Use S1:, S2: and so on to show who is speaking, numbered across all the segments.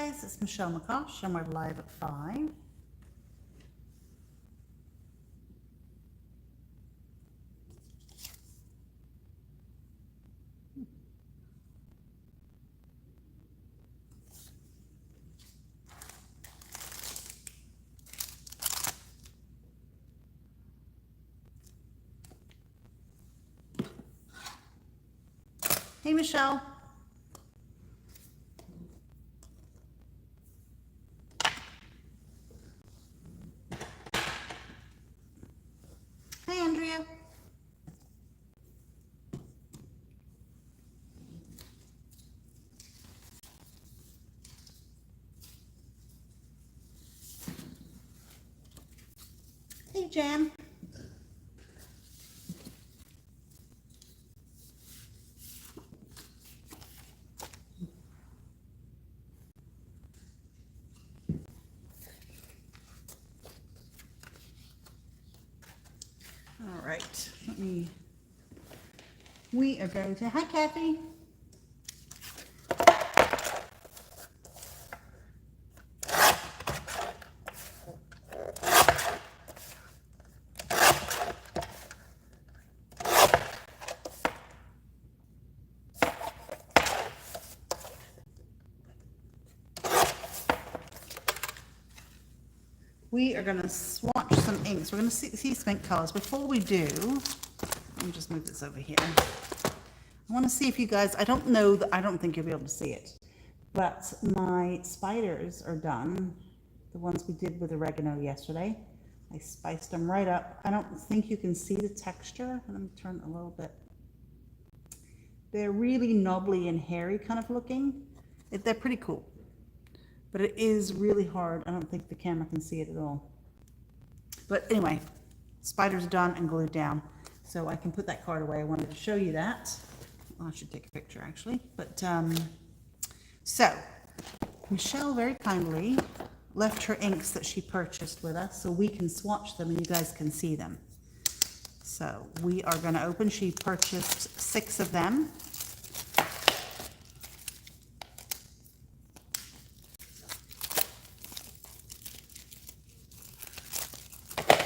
S1: guys, it's Michelle McCosh and we're live at 5. Hey Michelle. Hey Andrea. Hey Jan. All right, we are going to, hi Kathy. We are going to swatch some inks. We're going to see some ink colors. Before we do, let me just move this over here. I want to see if you guys, I don't think you'll be able to see it, but my spiders are done. The ones we did with oregano yesterday. I spiced them right up. I don't think you can see the texture. Let me turn a little bit. They're really knobbly and hairy kind of looking. They're pretty cool. But it is really hard. I don't think the camera can see it at all. But anyway, spiders done and glued down. So I can put that card away. I wanted to show you that. Well, I should take a picture actually. But so Michelle very kindly left her inks that she purchased with us so we can swatch them and you guys can see them. So we are going to open. She purchased 6 of them.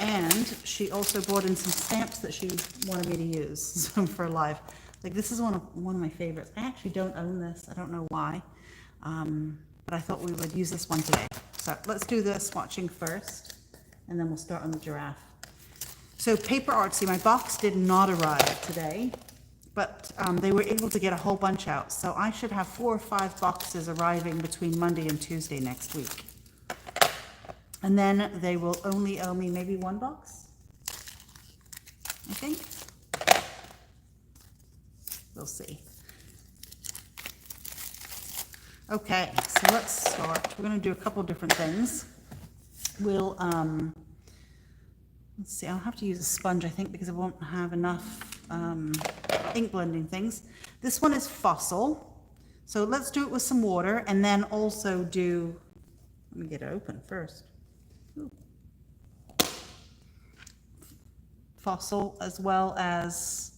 S1: And she also brought in some stamps that she wanted me to use for live. Like this is one of my favorites. I actually don't own this. I don't know why, but I thought we would use this one today. So let's do the swatching first, and then we'll start on the giraffe. So Paper Artsy, my box did not arrive today, but they were able to get a whole bunch out. So I should have 4 or 5 boxes arriving between Monday and Tuesday next week. And then they will only owe me maybe 1 box, I think. We'll see. Okay, so let's start. We're going to do a couple different things. We'll, let's see, I'll have to use a sponge, I think, because I won't have enough ink blending things. This one is Fossil. So let's do it with some water and then also do, let me get it open first. Ooh. Fossil, as well as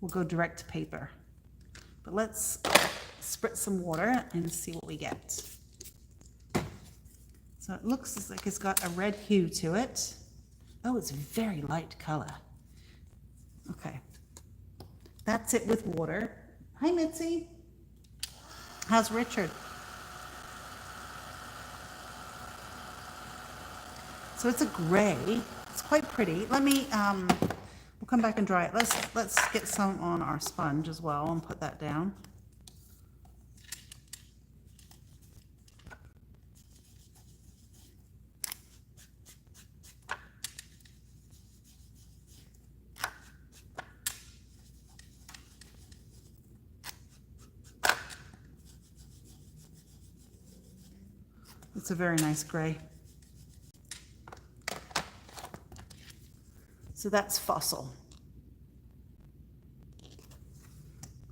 S1: we'll go direct to paper. But let's spritz some water and see what we get. So it looks like it's got a red hue to it. Oh, it's a very light color. Okay, that's it with water. Hi Mitzi, how's Richard? So it's a gray. It's quite pretty. Let me, we'll come back and dry it. Let's get some on our sponge as well and put that down. It's a very nice gray. So that's Fossil.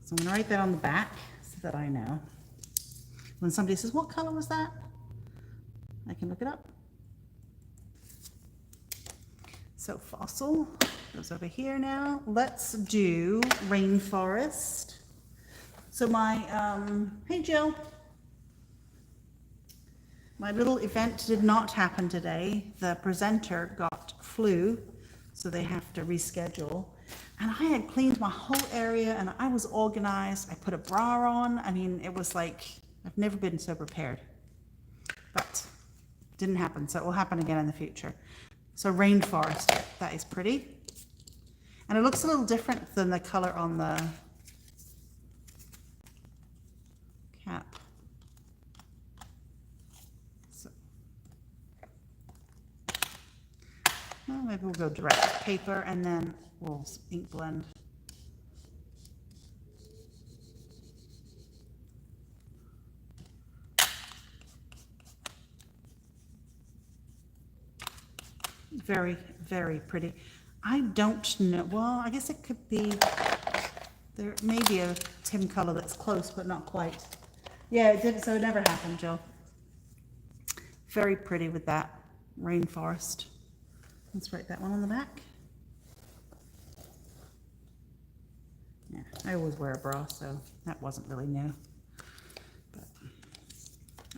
S1: So I'm going to write that on the back so that I know. When somebody says, what color was that? I can look it up. So Fossil goes over here now. Let's do Rainforest. So my, hey Jill. My little event did not happen today. The presenter got flu, so they have to reschedule. And I had cleaned my whole area and I was organized. I put a bra on. I mean, it was like, I've never been so prepared. But didn't happen, so it will happen again in the future. So rainforest, that is pretty. And it looks a little different than the color on the cap. So, well, maybe we'll go direct paper and then we'll ink blend. Very, very pretty. I don't know, well, I guess it could be, there may be a Tim color that's close, but not quite. Yeah, it did, so it never happened, Jill. Very pretty with that rainforest. Let's write that one on the back. Yeah, I always wear a bra, so that wasn't really new. But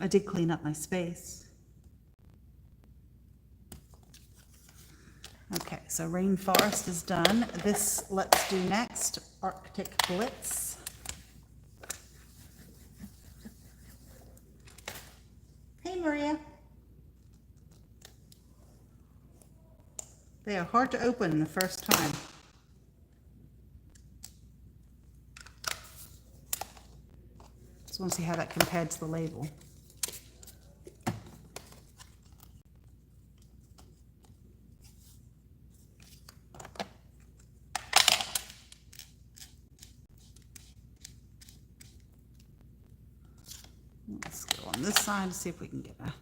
S1: I did clean up my space. Okay, so rainforest is done. This, let's do next, Arctic Blitz. Hey, Maria. They are hard to open the first time. Just want to see how that compared to the label. Let's go on this side to see if we can get a...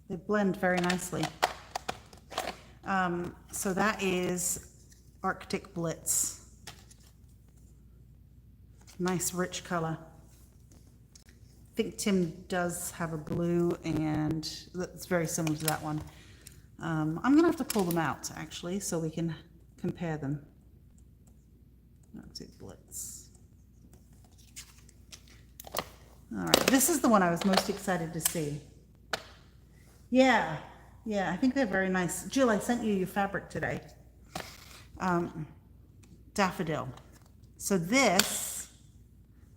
S1: They blend very nicely. So that is Arctic Blitz. Nice rich color. I think Tim does have a blue and that's very similar to that one. I'm gonna have to pull them out actually so we can compare them. Arctic Blitz. All right, this is the one I was most excited to see. Yeah, I think they're very nice. Jill, I sent you your fabric today. Daffodil. So this,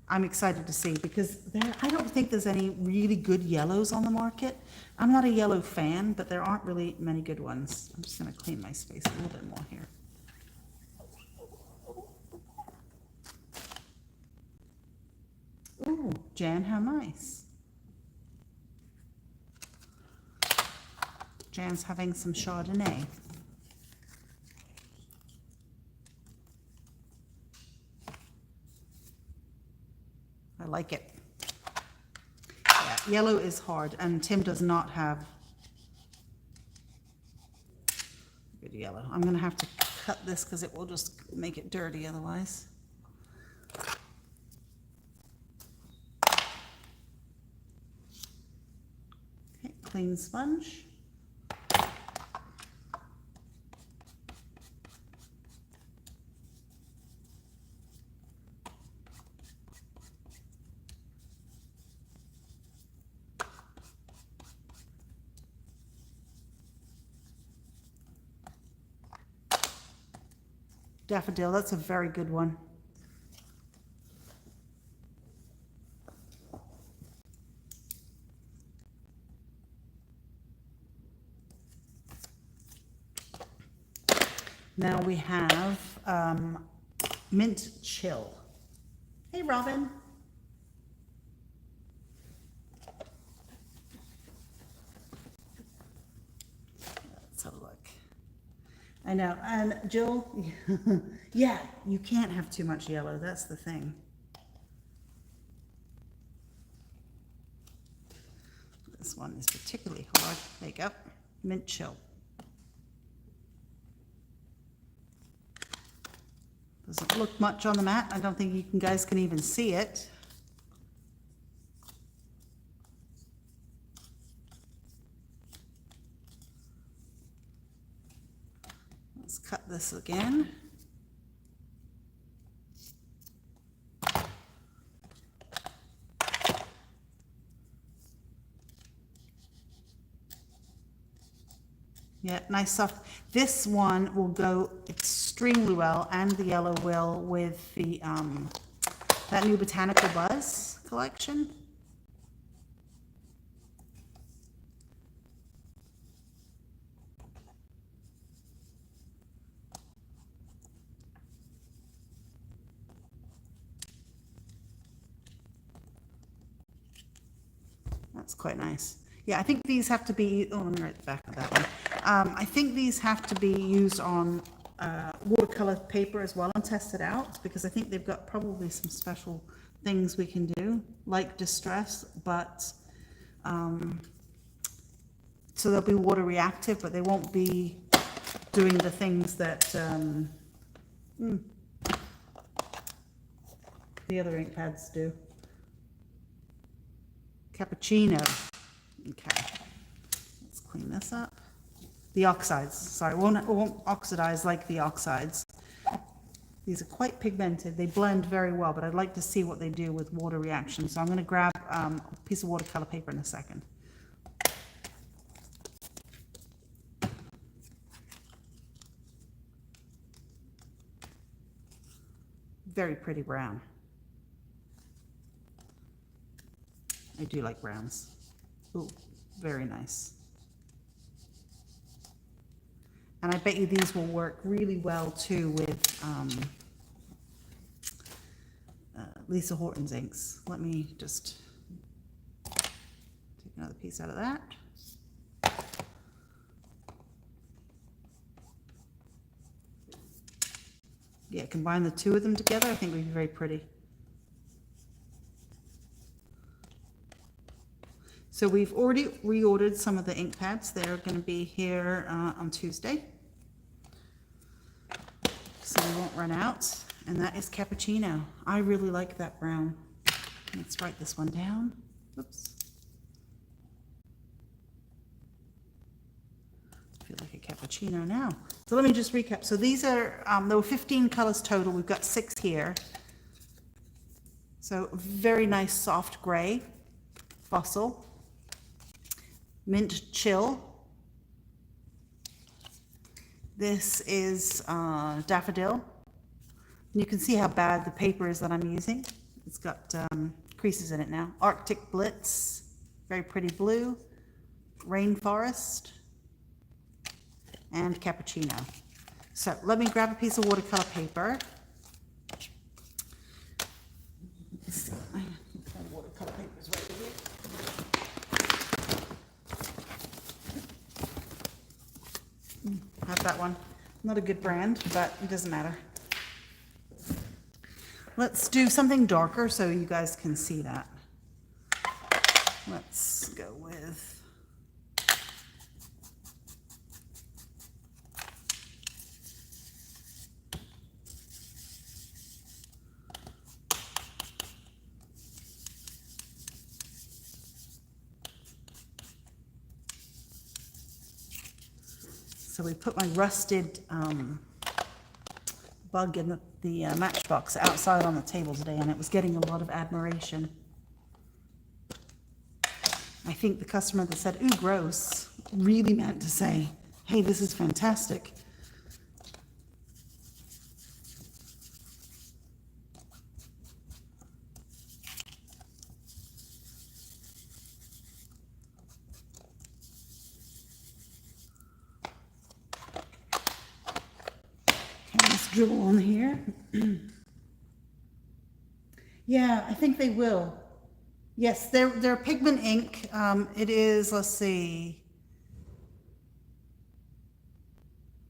S1: I'm excited to see because I don't think there's any really good yellows on the market. I'm not a yellow fan, but there aren't really many good ones. I'm just gonna clean my space a little bit more here. Ooh, Jan, how nice. Jan's having some Chardonnay. I like it. Yeah, yellow is hard, and Tim does not have good yellow. I'm gonna have to cut this because it will just make it dirty otherwise. Okay, clean sponge. Daffodil, that's a very good one. Now we have Mint Chill. Hey, Robin. Let's have a look. I know, and Jill, yeah, you can't have too much yellow, that's the thing. This one is particularly hard. There you go, Mint Chill. Doesn't look much on the mat. I don't think you guys can even see it. Let's cut this again. Yeah, nice soft. This one will go extremely well, and the yellow will, with the that new Botanical Buzz collection. That's quite nice. Yeah, I think these have to be, oh, let me write the back of that one. I think these have to be used on watercolor paper as well and tested out, because I think they've got probably some special things we can do, like distress, but so they'll be water reactive, but they won't be doing the things that the other ink pads do. Cappuccino. Okay, let's clean this up. The oxides, sorry, it won't oxidize like the oxides. These are quite pigmented. They blend very well, but I'd like to see what they do with water reaction. So I'm going to grab a piece of watercolor paper in a second. Very pretty brown. I do like browns. Ooh, very nice. And I bet you these will work really well too with Lisa Horton's inks. Let me just take another piece out of that. Yeah, combine the two of them together, I think it would be very pretty. So we've already reordered some of the ink pads. They're going to be here on Tuesday, so we won't run out. And that is Cappuccino. I really like that brown. Let's write this one down. Oops. I feel like a cappuccino now. So let me just recap. So these are, there were 15 colors total. We've got 6 here. So very nice soft gray, fossil, mint chill. This is daffodil. And you can see how bad the paper is that I'm using. It's got creases in it now. Arctic Blitz, very pretty blue. Rainforest, and Cappuccino. So let me grab a piece of watercolor paper. Watercolor paper is right here. Have that one. Not a good brand, but it doesn't matter. Let's do something darker so you guys can see that. Let's go with so we put my rusted bug in the matchbox outside on the table today, and it was getting a lot of admiration. I think the customer that said, "Ooh, gross," really meant to say, "Hey, this is fantastic." Okay, let's dribble on here. Yeah, I think they will. Yes, they're pigment ink. It is, let's see.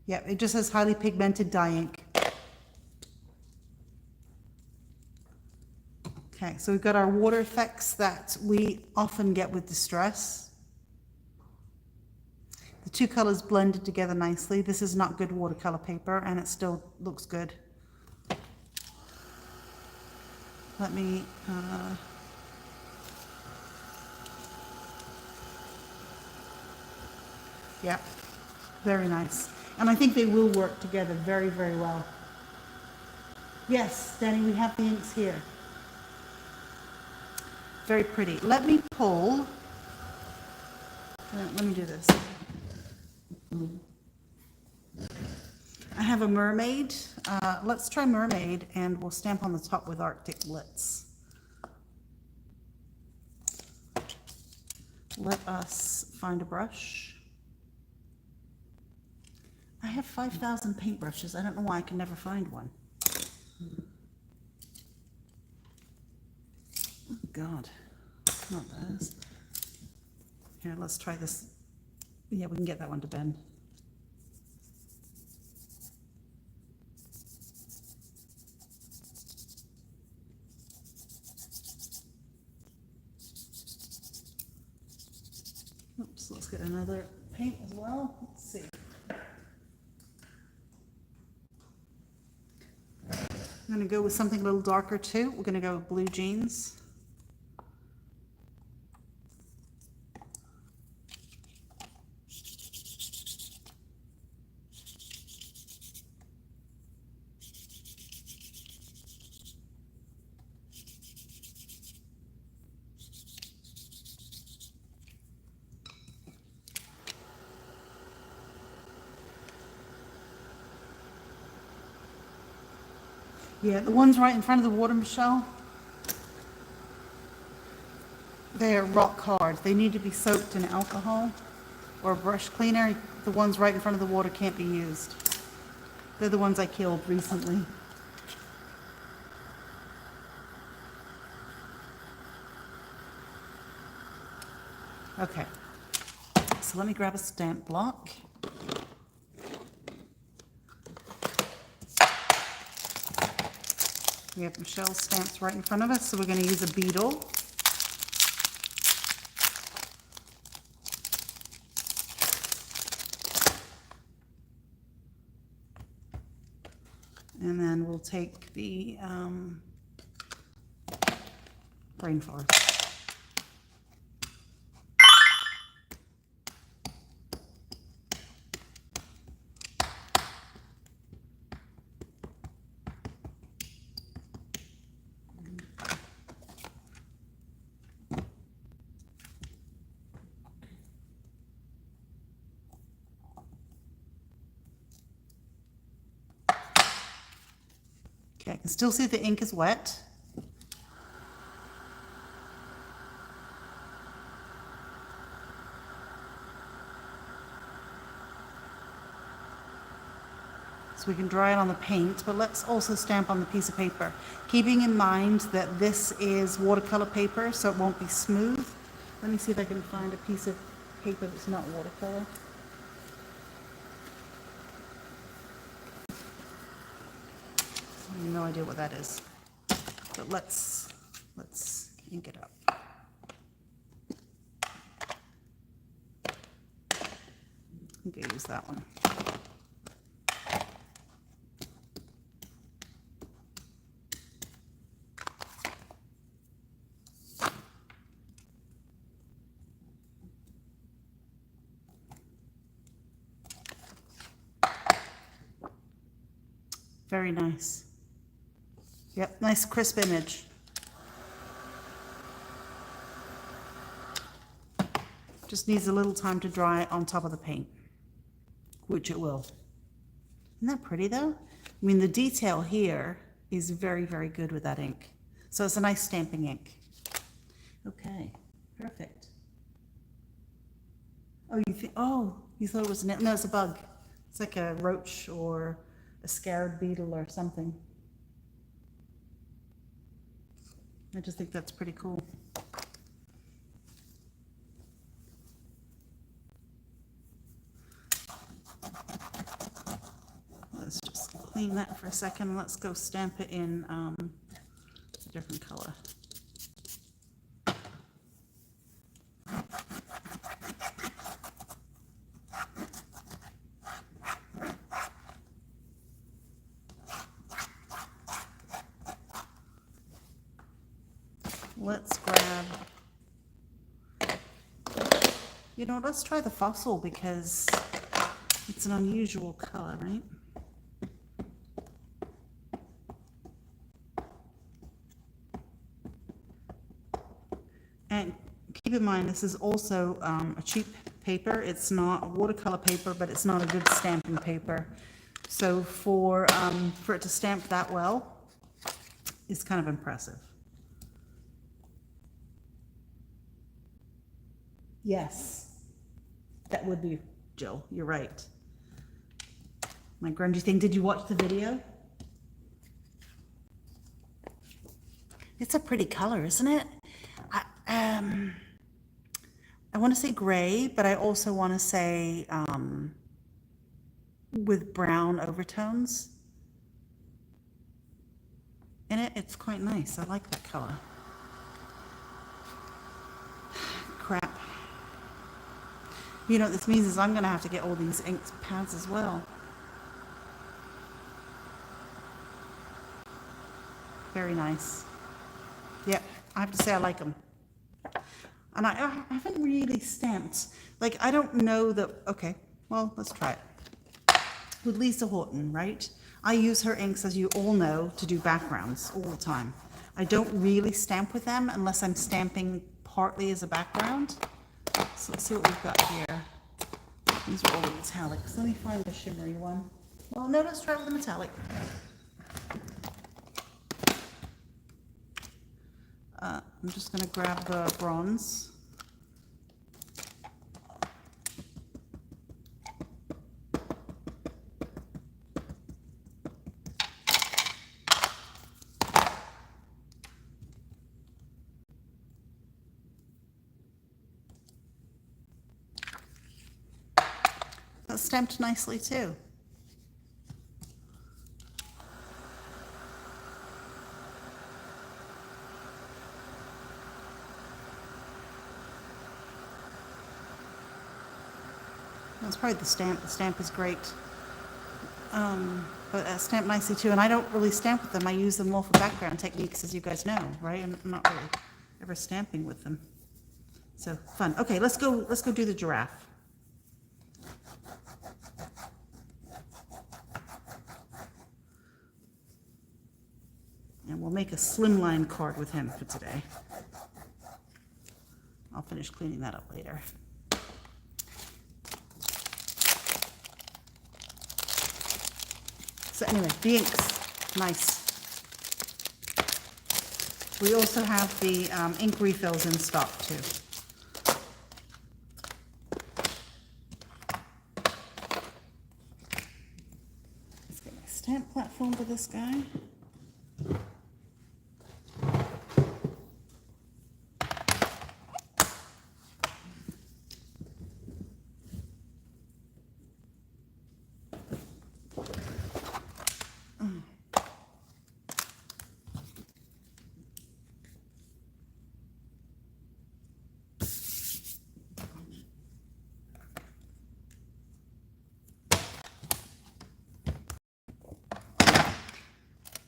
S1: Yeah, it just says highly pigmented dye ink. Okay, so we've got our water effects that we often get with distress. The two colors blended together nicely. This is not good watercolor paper, and it still looks good. Let me yeah, very nice. And I think they will work together very, very well. Yes, Danny, we have the inks here. Very pretty. Let me pull. Let me do this. I have a mermaid. Let's try mermaid, and we'll stamp on the top with Arctic Blitz. Let us find a brush. I have 5,000 paintbrushes. I don't know why I can never find one. Oh God, not those. Here, let's try this. Yeah, we can get that one to bend. Oops, let's get another paint as well. Let's see. I'm going to go with something a little darker too. We're going to go with blue jeans. Yeah, the ones right in front of the water, Michelle, they're rock hard. They need to be soaked in alcohol or a brush cleaner. The ones right in front of the water can't be used. They're the ones I killed recently. Okay, so let me grab a stamp block. We have Michelle's stamps right in front of us, so we're going to use a beetle. And then we'll take the rainforest. Okay, I can still see the ink is wet. So we can dry it on the paint, but let's also stamp on the piece of paper, keeping in mind that this is watercolor paper, so it won't be smooth. Let me see if I can find a piece of paper that's not watercolor. I have no idea what that is, but let's ink it up. I think I use that one. Very nice. Yep, nice crisp image. Just needs a little time to dry on top of the paint, which it will. Isn't that pretty though? I mean, the detail here is very, very good with that ink. So it's a nice stamping ink. Okay, perfect. Oh, you thought it was no, it's a bug. It's like a roach or a scarab beetle or something. I just think that's pretty cool. Let's just clean that for a second. Let's go stamp it in a different color. Let's grab, you know, let's try the fossil because It's an unusual color, right? And keep in mind, this is also a cheap paper. It's not watercolor paper, but it's not a good stamping paper. So for it to stamp that well is kind of impressive. Yes, that would be, Jill, you're right. My grungy thing, did you watch the video? It's a pretty color, isn't it? I want to say gray, but I also want to say with brown overtones in it. It's quite nice. I like that color. Crap. You know what this means is I'm going to have to get all these ink pads as well. Very nice. Yep, I have to say I like them. And I haven't really stamped, like, I don't know that, okay, well, let's try it. With Lisa Horton, right? I use her inks, as you all know, to do backgrounds all the time. I don't really stamp with them unless I'm stamping partly as a background. So let's see what we've got here. These are all the metallics. Let me find the shimmery one. Well, no, let's try with the metallic. I'm just going to grab the bronze. That's stamped nicely too. That's probably the stamp. The stamp is great. But stamped nicely too. And I don't really stamp with them. I use them more for background techniques, as you guys know, right? I'm not really ever stamping with them. So fun. Okay, let's go do the giraffe. And we'll make a slimline card with him for today. I'll finish cleaning that up later. So anyway, the inks, nice. We also have the ink refills in stock too. Let's get my stamp platform for this guy.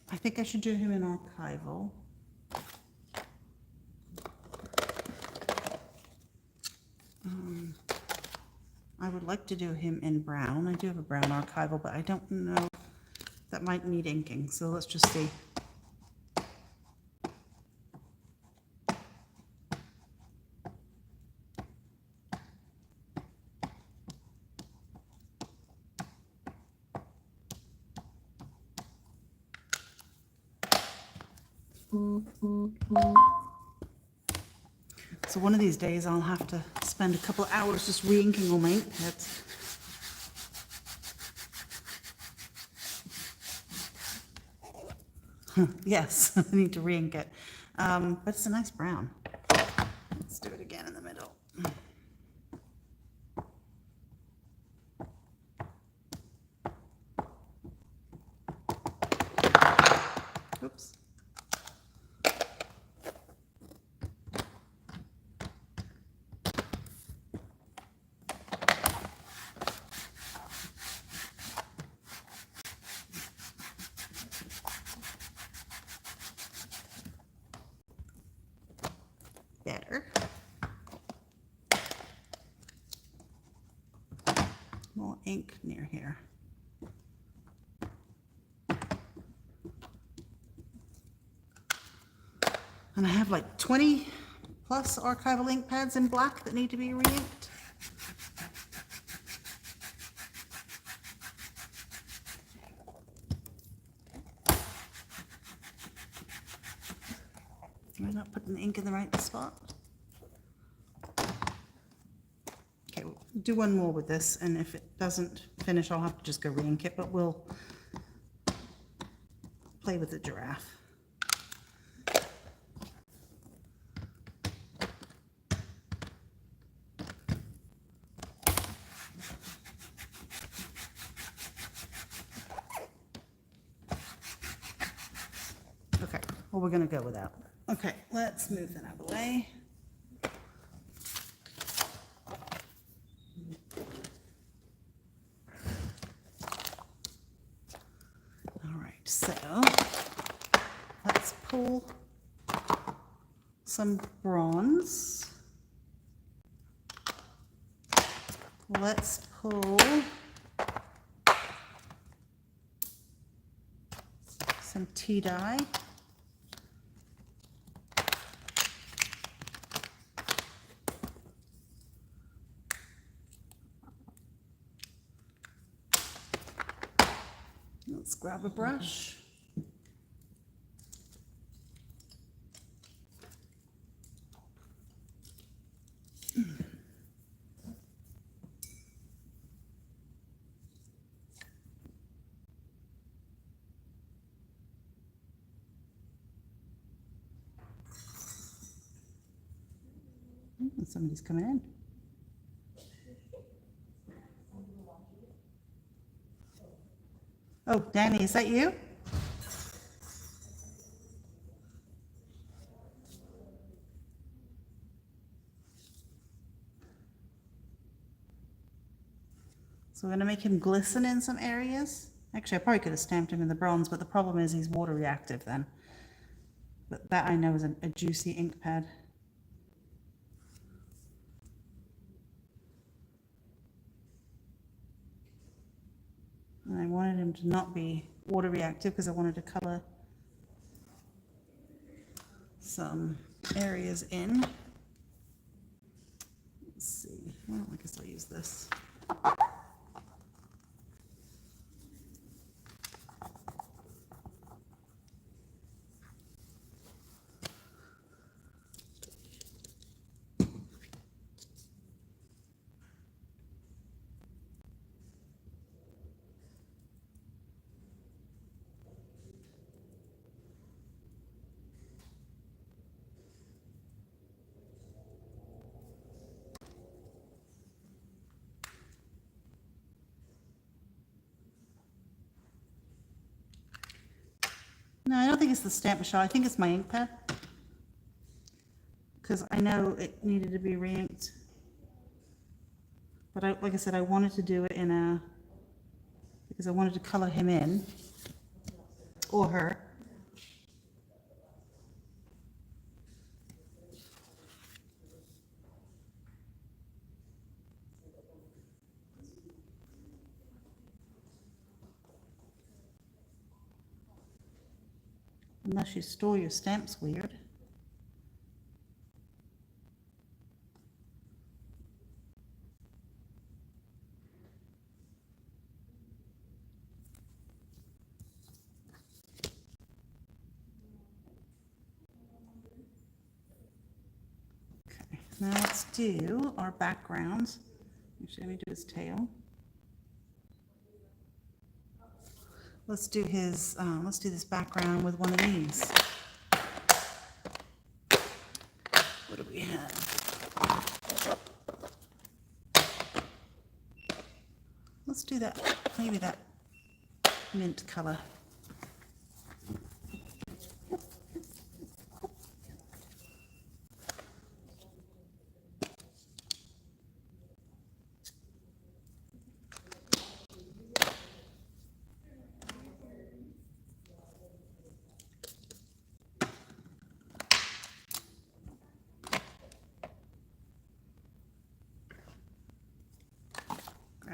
S1: I think I should do him in archival. I would like to do him in brown. I do have a brown archival, but I don't know. That might need inking, so let's just see. So one of these days I'll have to spend a couple of hours just re-inking all my ink pads. Yes, I need to re-ink it. But it's a nice brown. Let's do it again in the middle. Oops. Better. more ink near here. And I have like 20 plus archival ink pads in black that need to be re-inked. Am I not putting the ink in the right spot? Okay, we'll do one more with this, and if it doesn't finish, I'll have to just go re-ink it, but we'll play with the giraffe. Okay, well, we're gonna go with that. Okay, let's move that out of the way. All right, so let's pull some bronze. Let's pull some tea dye. Let's grab a brush. Somebody's coming in. Oh, Danny, is that you? So we're going to make him glisten in some areas. Actually, I probably could have stamped him in the bronze, but the problem is he's water reactive then. But that I know is a juicy ink pad. And I wanted him to not be water reactive because I wanted to color some areas in. Let's see. Well, I guess I'll use this. No, I don't think it's the stamp machine. I think it's my ink pad. Because I know it needed to be re-inked. But like I said, I wanted to do it in a, because I wanted to color him in, or her. Unless you store your stamps weird. Okay, now let's do our backgrounds. Actually, let me do his tail. Let's do his, let's do this background with one of these. What do we have? Let's do that, maybe that mint color.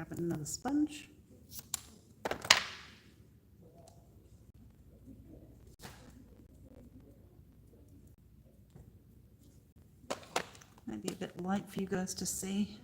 S1: grab another sponge. Might be a bit light for you guys to see.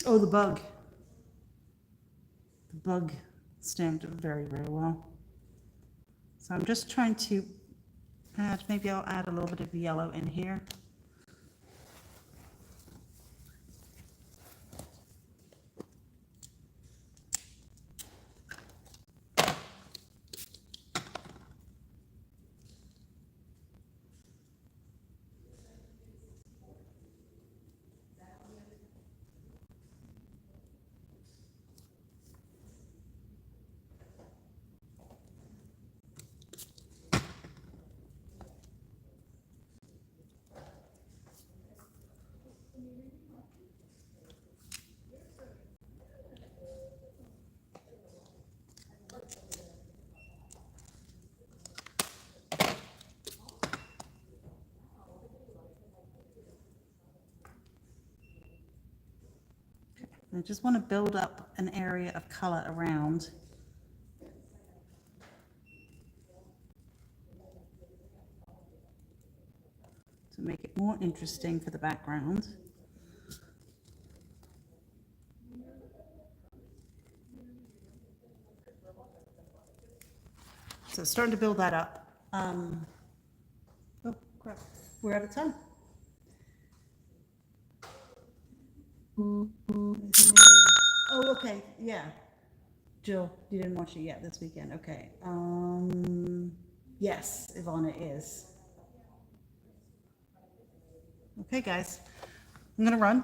S1: Oh, the bug. The bug stamped very, very well. So I'm just trying to add, maybe I'll add a little bit of yellow in here. I just want to build up an area of color around. To make it more interesting for the background. So starting to build that up. Oh crap, we're out of time. Oh, okay, yeah. Jill, you didn't watch it yet this weekend, okay. Yes, Ivana is. Okay, guys, I'm gonna run.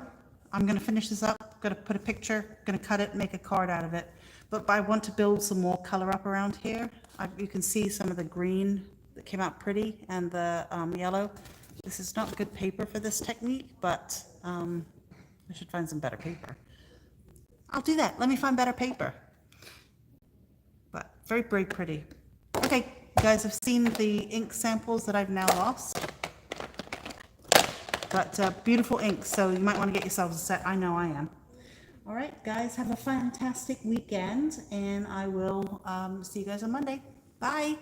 S1: I'm gonna finish this up, gonna put a picture, gonna cut it, make a card out of it. But I want to build some more color up around here. You can see some of the green that came out pretty and the yellow. This is not good paper for this technique, but I should find some better paper. I'll do that. Let me find better paper. But very, very pretty. Okay, you guys have seen the ink samples that I've now lost. But beautiful ink, so you might want to get yourselves a set. I know I am. All right, guys, have a fantastic weekend, and I will see you guys on Monday. Bye.